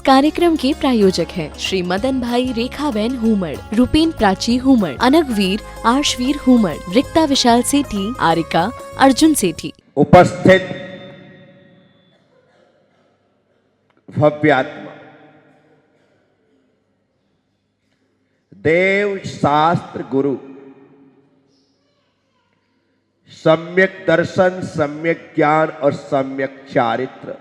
कार्यक्रम के प्रायोजक हैं श्री मदन भाई रेखाबेन हुमड़, रूपेन प्राची हुमड़, अनगवीर आर्शवीर हुमड़, रिक्ता विशाल सेठी, आरिका अर्जुन सेठी। उपस्थित भव्यात्मा देव शास्त्र गुरु, सम्यक दर्शन, सम्यक ज्ञान और सम्यक चारित्र,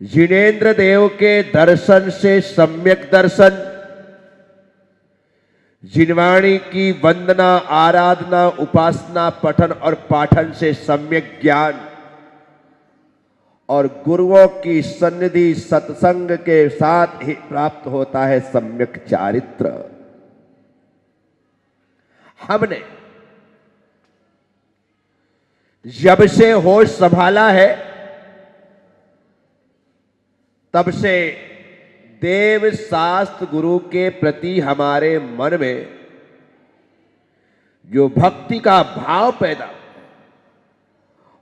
जिनेन्द्र देव के दर्शन से सम्यक दर्शन, जिनवाणी की वंदना, आराधना, उपासना, पठन और पाठन से सम्यक ज्ञान और गुरुओं की सन्निधि सत्संग के साथ ही प्राप्त होता है सम्यक चारित्र। हमने जब से होश संभाला है तब से देव शास्त्र गुरु के प्रति हमारे मन में जो भक्ति का भाव पैदा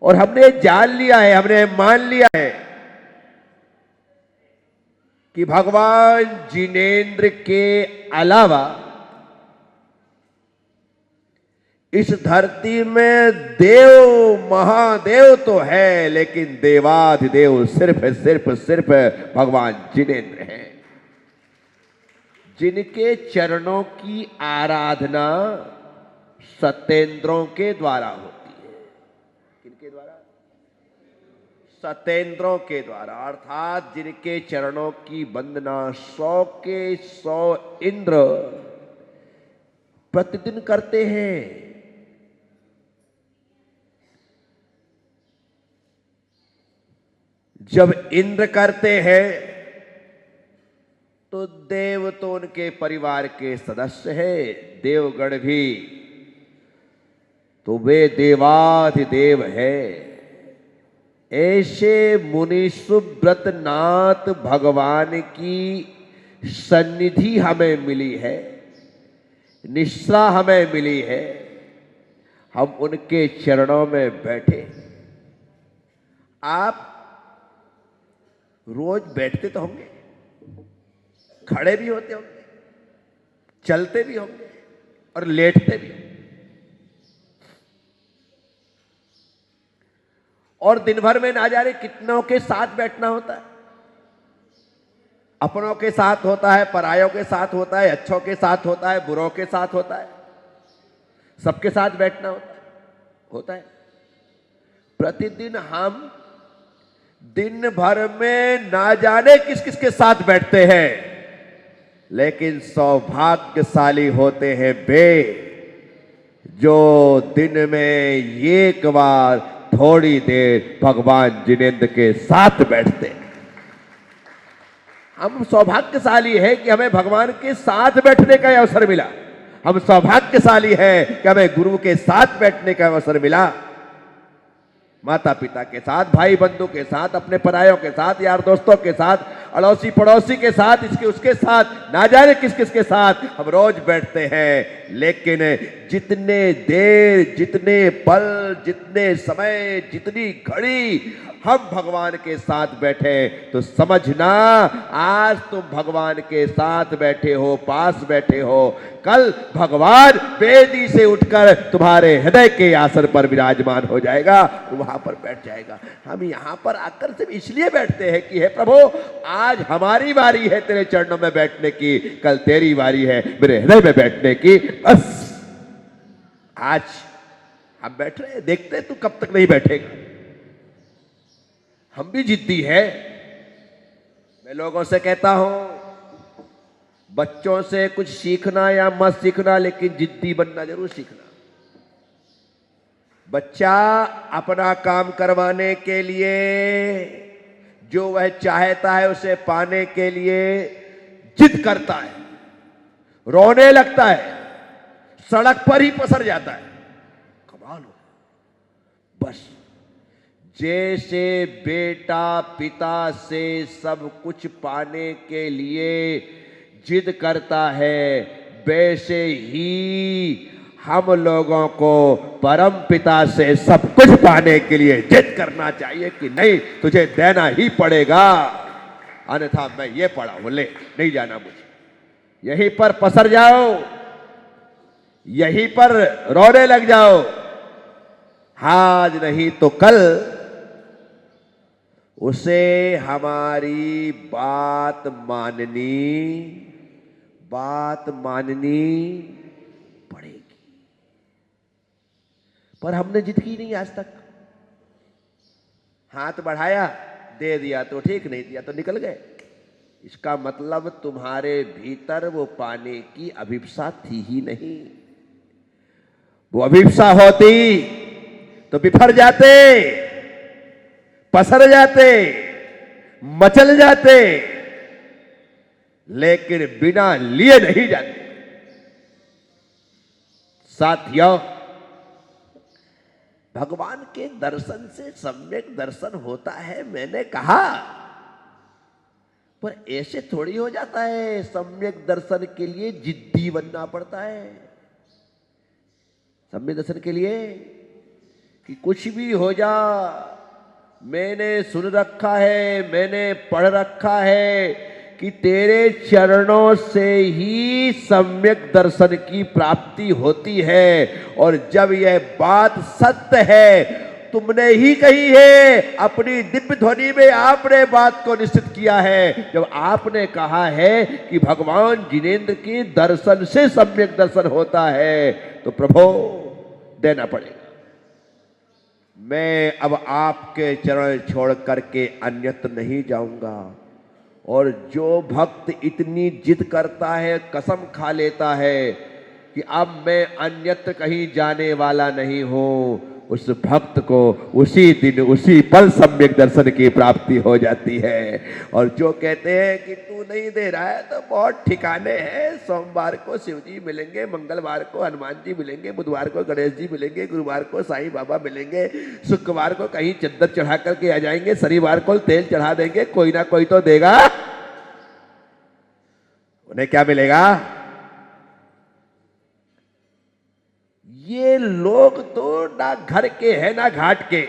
और हमने जान लिया है, हमने मान लिया है कि भगवान जिनेन्द्र के अलावा इस धरती में देव महादेव तो है, लेकिन देवाधिदेव सिर्फ भगवान जिनेन्द्र हैं, जिनके चरणों की आराधना सतेंद्रों के द्वारा होती है। किनके द्वारा? सतेंद्रों के द्वारा, अर्थात जिनके चरणों की वंदना 100 के 100 इंद्र प्रतिदिन करते हैं। जब इंद्र करते हैं तो देव तो उनके परिवार के सदस्य है, देवगण भी तो वे देवाधिदेव है। ऐसे मुनि सुब्रत नाथ भगवान की सन्निधि हमें मिली है, निष्ठा हमें मिली है, हम उनके चरणों में बैठे। आप रोज बैठते तो होंगे, खड़े भी होते होंगे, चलते भी होंगे और लेटते भी होंगे, और दिन भर में ना जाने कितनों के साथ बैठना होता है। अपनों के साथ होता है, परायों के साथ होता है, अच्छों के साथ होता है, बुरों के साथ होता है, सबके साथ बैठना होता है। प्रतिदिन हम दिन भर में ना जाने किस किस के साथ बैठते हैं, लेकिन सौभाग्यशाली होते हैं वे जो दिन में एक बार थोड़ी देर भगवान जिनेन्द्र के साथ बैठते हैं। हम सौभाग्यशाली है कि हमें भगवान के साथ बैठने का अवसर मिला। हम सौभाग्यशाली है कि हमें गुरु के साथ बैठने का अवसर मिला। माता पिता के साथ, भाई बंधु के साथ, अपने परायों के साथ, यार दोस्तों के साथ, अड़ोसी पड़ोसी के साथ, इसके उसके साथ, ना जाने किस किस के साथ हम रोज बैठते हैं। लेकिन जितने देर, जितने पल, जितने समय, जितनी घड़ी हम भगवान के साथ बैठे तो समझना आज तुम भगवान के साथ बैठे हो, पास बैठे हो, कल भगवान वेदी से उठकर तुम्हारे हृदय के आसन पर विराजमान हो जाएगा, वहां पर बैठ जाएगा। हम यहां पर आकर सिर्फ इसलिए बैठते हैं कि हे प्रभु आज हमारी बारी है तेरे चरणों में बैठने की, कल तेरी बारी है मेरे हृदय में बैठने की। बस आज हम बैठ रहे हैं, देखते हैं तू कब तक नहीं बैठेगा। हम भी जिद्दी है। मैं लोगों से कहता हूं बच्चों से कुछ सीखना या मत सीखना, लेकिन जिद्दी बनना जरूर सीखना। बच्चा अपना काम करवाने के लिए, जो वह चाहता है उसे पाने के लिए जिद करता है, रोने लगता है, सड़क पर ही पसर जाता है। कमाल हो। बस जैसे बेटा पिता से सब कुछ पाने के लिए जिद करता है, वैसे ही हम लोगों को परम पिता से सब कुछ पाने के लिए जिद करना चाहिए कि नहीं, तुझे देना ही पड़ेगा, अन्यथा मैं ये पड़ा हूं, ले नहीं जाना मुझे, यहीं पर पसर जाओ, यहीं पर रोने लग जाओ, आज नहीं तो कल उसे हमारी बात माननी पड़ेगी। पर हमने जिद की नहीं आज तक। हाथ बढ़ाया, दे दिया तो ठीक, नहीं दिया तो निकल गए। इसका मतलब तुम्हारे भीतर वो पाने की अभिप्सा थी ही नहीं। वो अभिप्सा होती तो बिफर जाते, पसर जाते, मचल जाते, लेकिन बिना लिए नहीं जाते। साथियों, भगवान के दर्शन से सम्यक दर्शन होता है, मैंने कहा, पर ऐसे थोड़ी हो जाता है। सम्यक दर्शन के लिए जिद्दी बनना पड़ता है। सम्यक दर्शन के लिए कि कुछ भी हो जा, मैंने सुन रखा है, मैंने पढ़ रखा है कि तेरे चरणों से ही सम्यक दर्शन की प्राप्ति होती है। और जब यह बात सत्य है, तुमने ही कही है, अपनी दिव्य ध्वनि में आपने बात को निश्चित किया है। जब आपने कहा है कि भगवान जिनेंद्र के दर्शन से सम्यक दर्शन होता है, तो प्रभु देना पड़ेगा। मैं अब आपके चरण छोड़ करके अन्यत्र नहीं जाऊंगा। और जो भक्त इतनी जिद करता है, कसम खा लेता है कि अब मैं अन्यत्र कहीं जाने वाला नहीं हूं, उस भक्त को उसी दिन उसी पल सम्यक दर्शन की प्राप्ति हो जाती है। और जो कहते हैं कि तू नहीं दे रहा है तो बहुत ठिकाने हैं, सोमवार को शिव जी मिलेंगे, मंगलवार को हनुमान जी मिलेंगे, बुधवार को गणेश जी मिलेंगे, गुरुवार को साईं बाबा मिलेंगे, शुक्रवार को कहीं चद्दर चढ़ा करके आ जाएंगे, शनिवार को तेल चढ़ा देंगे, कोई ना कोई तो देगा। उन्हें क्या मिलेगा? ये लोग तो ना घर के हैं ना घाट के,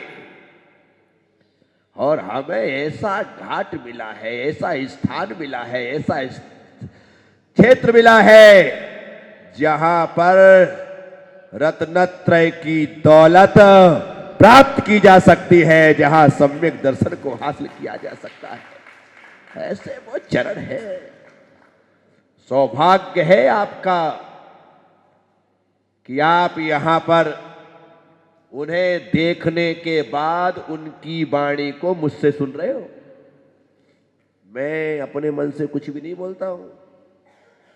और हमें ऐसा घाट मिला है, ऐसा स्थान मिला है, ऐसा क्षेत्र मिला है जहां पर रत्नत्रय की दौलत प्राप्त की जा सकती है, जहां सम्यक दर्शन को हासिल किया जा सकता है। ऐसे वो चरण है। सौभाग्य है आपका कि आप यहां पर उन्हें देखने के बाद उनकी वाणी को मुझसे सुन रहे हो। मैं अपने मन से कुछ भी नहीं बोलता हूं,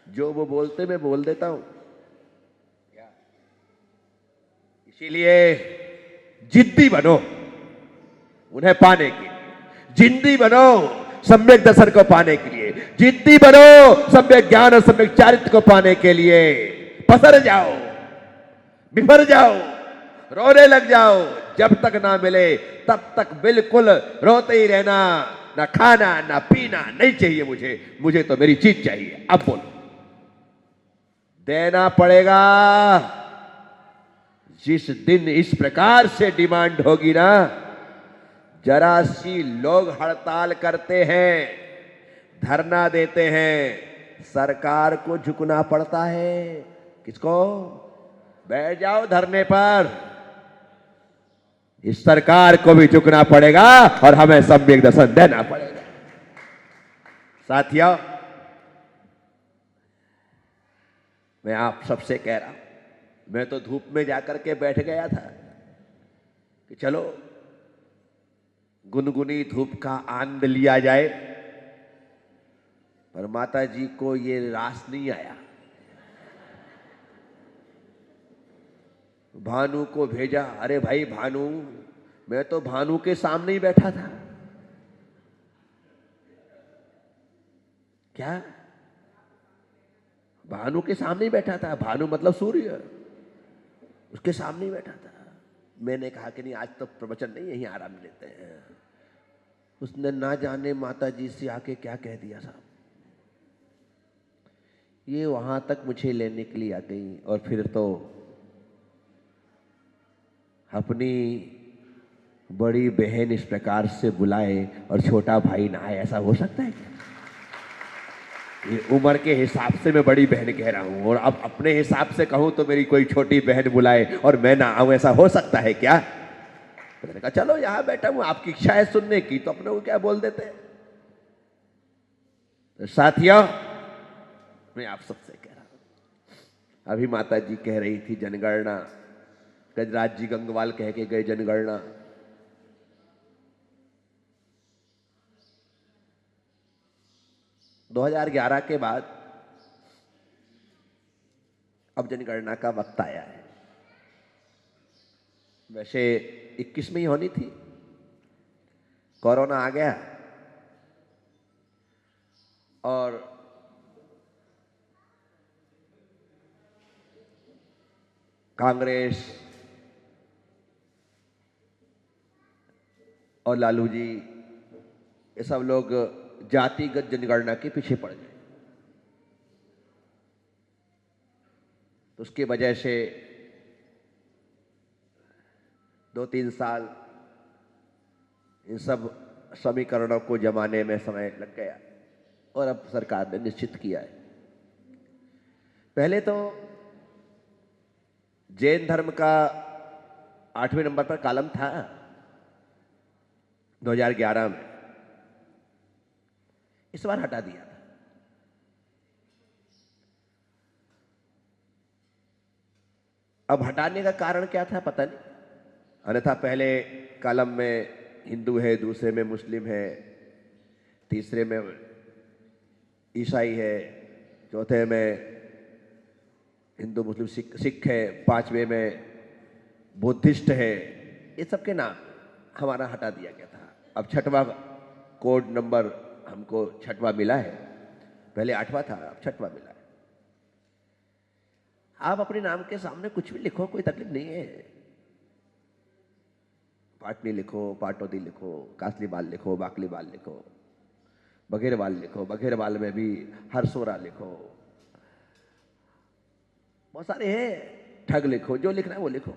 जो वो बोलते मैं बोल देता हूं। इसीलिए जिद्दी बनो उन्हें पाने के, जिद्दी बनो सम्यक दर्शन को पाने के लिए, जिद्दी बनो सम्यक ज्ञान और सम्यक चारित्र को पाने के लिए। पसर जाओ, बिफर जाओ, रोने लग जाओ, जब तक ना मिले तब तक बिल्कुल रोते ही रहना। ना खाना ना पीना नहीं चाहिए मुझे तो मेरी चीज चाहिए। अब बोलो, देना पड़ेगा। जिस दिन इस प्रकार से डिमांड होगी ना, जरा सी लोग हड़ताल करते हैं, धरना देते हैं, सरकार को झुकना पड़ता है। किसको? बैठ जाओ धरने पर, इस सरकार को भी झुकना पड़ेगा और हमें सम्यक दर्शन देना पड़ेगा। साथियों, मैं आप सबसे कह रहा हूं, मैं तो धूप में जाकर के बैठ गया था कि चलो गुनगुनी धूप का आनंद लिया जाए, पर माता जी को ये रास नहीं आया। भानु को भेजा, अरे भाई भानु, मैं तो भानु के सामने ही बैठा था। क्या? भानु के सामने ही बैठा था। भानु मतलब सूर्य, उसके सामने ही बैठा था। मैंने कहा कि नहीं, आज तो प्रवचन नहीं, यहीं आराम लेते हैं। उसने ना जाने माता जी से आके क्या कह दिया साहब, ये वहां तक मुझे लेने के लिए आ गई और फिर तो अपनी बड़ी बहन इस प्रकार से बुलाए और छोटा भाई ना आए, ऐसा हो सकता है क्या? ये उम्र के हिसाब से मैं बड़ी बहन कह रहा हूं, और अब अपने हिसाब से कहूं तो मेरी कोई छोटी बहन बुलाए और मैं ना आऊं, ऐसा हो सकता है क्या? तो मैंने कहा चलो यहां बैठा हूं, आपकी इच्छा है सुनने की तो अपने को क्या बोल देते हैं। तो साथियों, मैं आप सबसे कह रहा हूं, अभी माता जी कह रही थी जनगणना, गजराज जी गंगवाल कह के गए जनगणना। दो 2011 के बाद अब जनगणना का वक्त आया है। वैसे 21 में ही होनी थी, कोरोना आ गया और कांग्रेस और लालू जी ये सब लोग जातिगत जनगणना के पीछे पड़ गए। तो उसकी वजह से 2-3 साल इन सब समीकरणों को जमाने में समय लग गया और अब सरकार ने निश्चित किया है। पहले तो जैन धर्म का 8वें नंबर पर कॉलम था 2011 में, इस बार हटा दिया था। अब हटाने का कारण क्या था पता नहीं, अन्यथा पहले कॉलम में हिंदू है, दूसरे में मुस्लिम है, तीसरे में ईसाई है, चौथे में हिंदू मुस्लिम सिख है, 5वें में बुद्धिस्ट है, ये सब के नाम हमारा हटा दिया गया था। अब 6वां कोड नंबर हमको 6वां मिला है, पहले 8वां था, अब 6वां मिला है। आप अपने नाम के सामने कुछ भी लिखो, कोई तकलीफ नहीं है। पाटनी लिखो, पाटोदी लिखो, कासलीवाल लिखो, बाकलीवाल लिखो, बघेरवाल लिखो, बघेरवाल में भी हरसोरा लिखो, बहुत सारे हैं, ठग लिखो, जो लिखना है वो लिखो।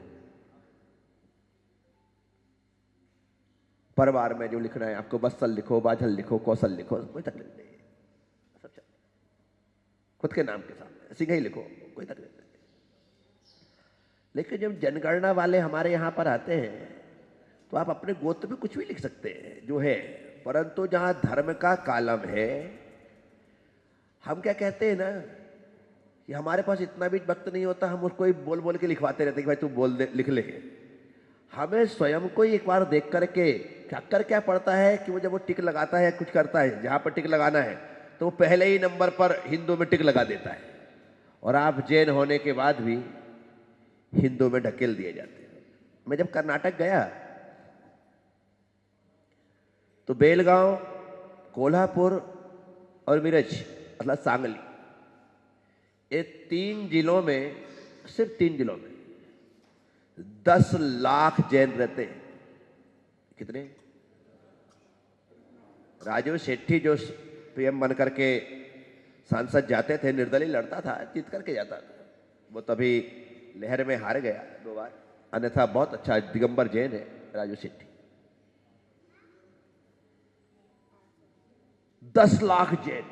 परिवार में जो लिखना है आपको, बस्सल लिखो, बाझल लिखो, कौशल लिखो, कोई तकलीफ नहीं है, सब चल। खुद के नाम के सामने सिंघई लिखो, कोई तकलीफ नहीं। लेकिन जब जनगणना वाले हमारे यहां पर आते हैं तो आप अपने गोत्र में कुछ भी लिख सकते हैं जो है, परंतु जहां धर्म का कॉलम है, हम क्या कहते हैं ना कि हमारे पास इतना भी वक्त नहीं होता, हम उसको ही बोल बोल के लिखवाते रहते हैं कि भाई तू बोल दे, लिख ले। हमें स्वयं को एक बार देख करके क्या पड़ता है कि वो जब वो टिक लगाता है, कुछ करता है, जहां पर टिक लगाना है तो वो पहले ही नंबर पर हिंदू में टिक लगा देता है, और आप जैन होने के बाद भी हिंदू में ढकेल दिए जाते हैं। मैं जब कर्नाटक गया तो बेलगांव, कोल्हापुर और मिरज मतलब सांगली, ये 3 जिलों में, सिर्फ 3 जिलों में 10 लाख जैन रहते हैं। कितने? राजू शेट्टी जो पीएम बन करके सांसद जाते थे, निर्दलीय लड़ता था, जीत करके जाता था, वो तभी लहर में हार गया 2 बार, अन्यथा बहुत अच्छा दिगंबर जैन है राजू शेट्टी। 10 लाख जैन।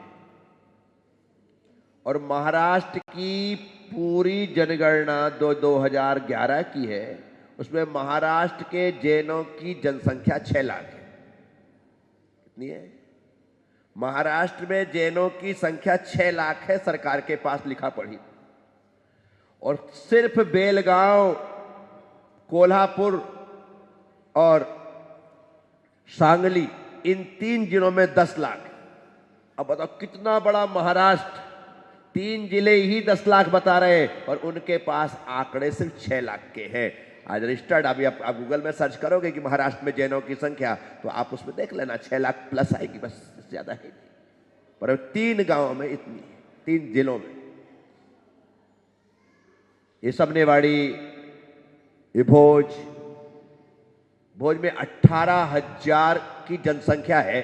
और महाराष्ट्र की पूरी जनगणना 2011 की है, उसमें महाराष्ट्र के जैनों की जनसंख्या 6 लाख है। कितनी है? महाराष्ट्र में जैनों की संख्या 6 लाख है, सरकार के पास लिखा पढ़ी। और सिर्फ बेलगांव, कोल्हापुर और सांगली, इन 3 जिलों में 10 लाख। अब बताओ कितना बड़ा महाराष्ट्र, 3 जिले ही 10 लाख बता रहे हैं और उनके पास आंकड़े सिर्फ 6 लाख के हैं। आज रजिस्टर्ड, अभी आप गूगल में सर्च करोगे कि महाराष्ट्र में जैनों की संख्या, तो आप उसमें देख लेना 6 लाख प्लस आएगी, बस ज्यादा है नहीं। पर 3 गांवों में इतनी, 3 जिलों में, ये सबनेवाड़ी, ये भोज में 18,000 की जनसंख्या है,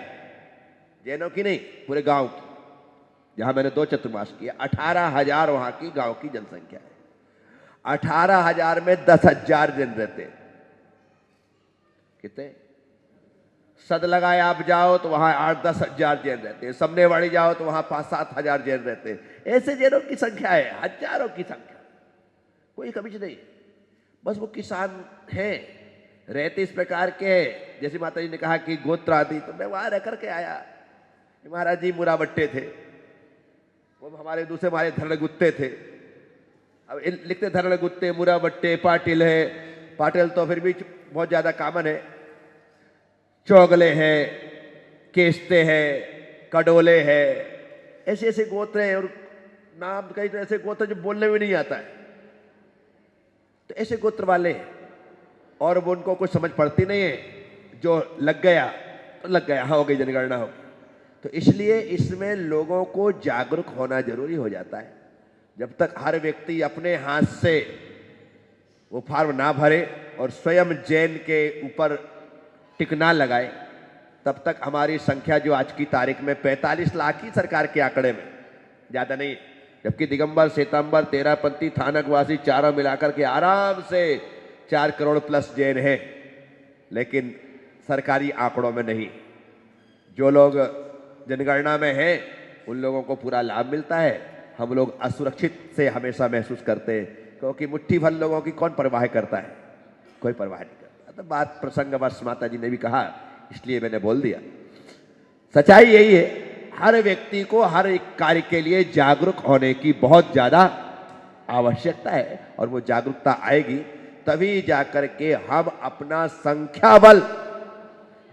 जैनों की नहीं, पूरे गांव की। जहां मैंने 2 चतुर्मास किया, 18,000 वहां की गांव की जनसंख्या है। 18,000 में 10,000 जन रहते हैं। कितने? सद लगाए आप जाओ तो वहां 8-10 हजार जैन रहते हैं, समनेवाड़ी जाओ तो वहां 5-7 हजार जैन रहते हैं। ऐसे जैनों की संख्या है, हजारों की संख्या, कोई कमी नहीं। बस वो किसान हैं, रहते इस प्रकार के हैं। जैसे माता जी ने कहा कि गोत्र आदि, तो मैं वहां रह करके आया। महाराज जी मुराबट्टे थे, वो हमारे दूसरे हमारे धरणगुत्ते थे। अब लिखते धरणगुत्ते, मुराबट्टे, पाटिल है। पाटिल तो फिर भी बहुत ज्यादा कॉमन है। चौगले हैं, केस्ते हैं, कडोले हैं, ऐसे ऐसे गोत्र हैं। और नाम कई तो ऐसे गोत्र जो बोलने में नहीं आता है, तो ऐसे गोत्र वाले हैं। और वो उनको कुछ समझ पड़ती नहीं है, जो लग गया तो लग गया, हो गई जनगणना हो। तो इसलिए इसमें लोगों को जागरूक होना जरूरी हो जाता है। जब तक हर व्यक्ति अपने हाथ से वो फॉर्म ना भरे और स्वयं जैन के ऊपर टिक ना लगाए, तब तक हमारी संख्या जो आज की तारीख में 45 लाख ही सरकार के आंकड़े में, ज्यादा नहीं। जबकि दिगंबर, श्वेतांबर, तेरापंथी, थानकवासी चारों मिलाकर के आराम से 4 करोड़ प्लस जैन हैं, लेकिन सरकारी आंकड़ों में नहीं। जो लोग जनगणना में हैं उन लोगों को पूरा लाभ मिलता है। हम लोग असुरक्षित से हमेशा महसूस करते हैं, क्योंकि मुट्ठी भर लोगों की कौन परवाह करता है? कोई परवाह नहीं करता। तो बात प्रसंगवश माता जी ने भी कहा, इसलिए मैंने बोल दिया। सच्चाई यही है, हर व्यक्ति को हर एक कार्य के लिए जागरूक होने की बहुत ज्यादा आवश्यकता है। और वो जागरूकता आएगी तभी जाकर के हम अपना संख्या बल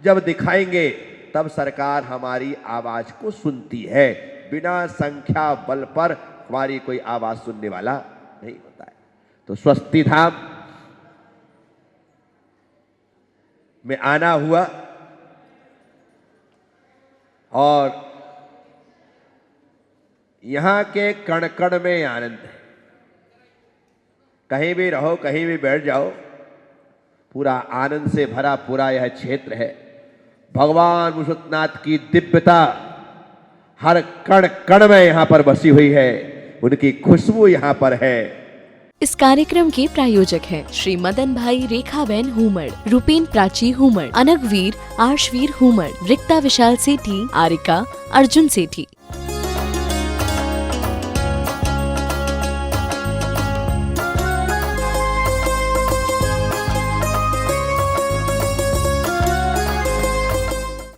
जब दिखाएंगे, तब सरकार हमारी आवाज को सुनती है। बिना संख्या बल पर हमारी कोई आवाज सुनने वाला नहीं होता है। तो स्वस्ति धाम में आना हुआ और यहां के कण कण में आनंद है। कहीं भी रहो, कहीं भी बैठ जाओ, पूरा आनंद से भरा पूरा यह क्षेत्र है। भगवान मुषुतनाथ की दिव्यता हर कण कण में यहां पर बसी हुई है, उनकी खुशबू यहां पर है। इस कार्यक्रम के प्रायोजक हैं श्री मदन भाई रेखाबेन हुमड़, रूपेन प्राची हुमड़, अनगवीर आर्शवीर हुमड़, रिक्ता विशाल सेठी, आरिका अर्जुन सेठी।